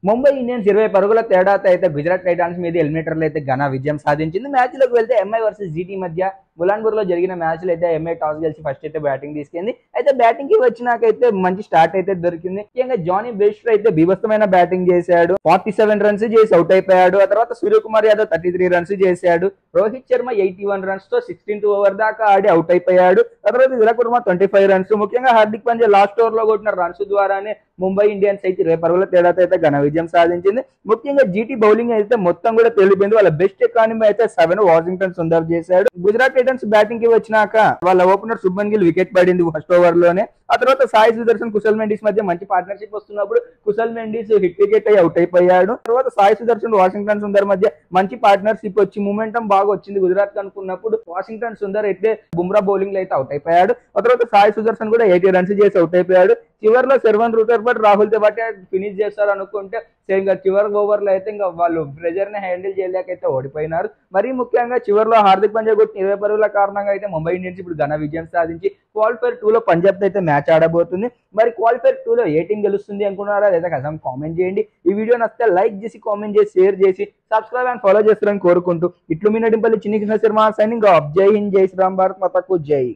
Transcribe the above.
Mumbai Indians 20 పరుగుల తేడాతో అయితే గుజరాత్ టైటాన్స్ మీద ఎలిమినేటర్లో అయితే ఘన విజయం సాధించింది. మ్యాచ్ లోకి వెళ్తే ఎంఐ వర్సెస్ జీటీ మధ్య బులాన్పూర్ లో జరిగిన మ్యాచ్ లో అయితే ఎంఐ టాస్ గెలిచి ఫస్ట్ అయితే బ్యాటింగ్ తీసుకుంది. అయితే బ్యాటింగ్ కి వచ్చినాకైతే మంచి స్టార్ట్ అయితే దొరికింది. ముఖ్యంగా జానీ బేస్టర్ అయితే బీభత్సమైన బ్యాటింగ్ చేశాడు. 47 రన్స్ చేసి అవుట్ అయిపోయాడు. ఆ తర్వాత సూర్యకుమార్ యాదవ్ 33 రన్స్ చేశాడు. రోహిత్ శర్మ 81 రన్స్ తో 16th ఓవర్ దాకా ఆడి అవుట్ అయిపోయాడు. ఆ తర్వాత విరాట్ కోహ్లీ 25 రన్స్. ముఖ్యంగా హార్దిక్ పాండ్యా లాస్ట్ ఓవర్ లో కొట్టిన రన్స్ ద్వారానే ముంబై ఇండియన్స్ అయితే 20 పరుగుల తేడాతో అయితే ఘన విజయం సాధించింది. ముఖ్యంగా జీటీ బౌలింగ్ అయితే మొత్తం కూడా తెలిపింది. వాళ్ళ బెస్ట్ ఎకానమీ అయితే 7 వాషింగ్టన్ సుందర్ చేశాడు. గుజరాత్ టైటన్స్ బ్యాటింగ్ కి వచ్చినాక వాళ్ళ ఓపెనర్ శుభ్మన్ గిల్ వికెట్ పడింది ఫస్ట్ ఓవర్ లోనే. ఆ తర్వాత సాయి సుదర్శన్ కుశల్ మెండిస్ మధ్య మంచి పార్ట్నర్షిప్ వస్తున్నప్పుడు కుశల్ మెండిస్ హిట్ వికెట్ అయ్యి అవుట్ అయిపోయాడు. తర్వాత సాయి సుదర్శన్ వాషింగ్టన్ సుందర్ మధ్య మంచి పార్ట్నర్షిప్ వచ్చి మూమెంటం బాగా వచ్చింది గుజరాత్ అనుకున్నప్పుడు వాషింగ్టన్ సుందర్ అయితే బుమ్రా బౌలింగ్ లో అయితే అవుట్ అయిపోయాడు. ఆ తర్వాత సాయి సుదర్శన్ కూడా 80 రన్స్ చేసి అవుట్ అయిపోయాడు. చివరిలో శర్వన్ రూటర్ బట్ రాహుల్ తో బట్టి ఫినిష్ చేస్తారు అనుకుంటే ఇంకా చివరి ఓవర్ లో అయితే ఇంకా వాళ్ళు ప్రెజర్ ని హ్యాండిల్ చేయలేకైతే ఓడిపోయినారు. మరీ ముఖ్యంగా చివరిలో హార్దిక్ పాండ్యా కొట్టిన 20 పరుగుల కారణంగా అయితే ముంబై ఇండియన్స్ ఇప్పుడు ఘన విజయం సాధించి క్వాలిఫైర్ 2 లో పంజాబ్ తో అయితే మ్యాచ్ ఆడబోతుంది. మరి క్వాలిఫైర్ 2 లో ఏ టీం గెలుస్తుంది అనుకున్నారా లేదా కదా కామెంట్ చేయండి. ఈ వీడియో నచ్చితే లైక్ చేసి కామెంట్ చేసి షేర్ చేసి సబ్స్క్రైబ్ అండ్ ఫాలో చేస్తారని కోరుకుంటూ ఇట్లు మీ నడింపల్లి చిన్ని కృష్ణ శర్మ సైనింగ్ ఆఫ్. జై హింద్, జై శ్రీరామ్, భారత్ మాతాకు జై.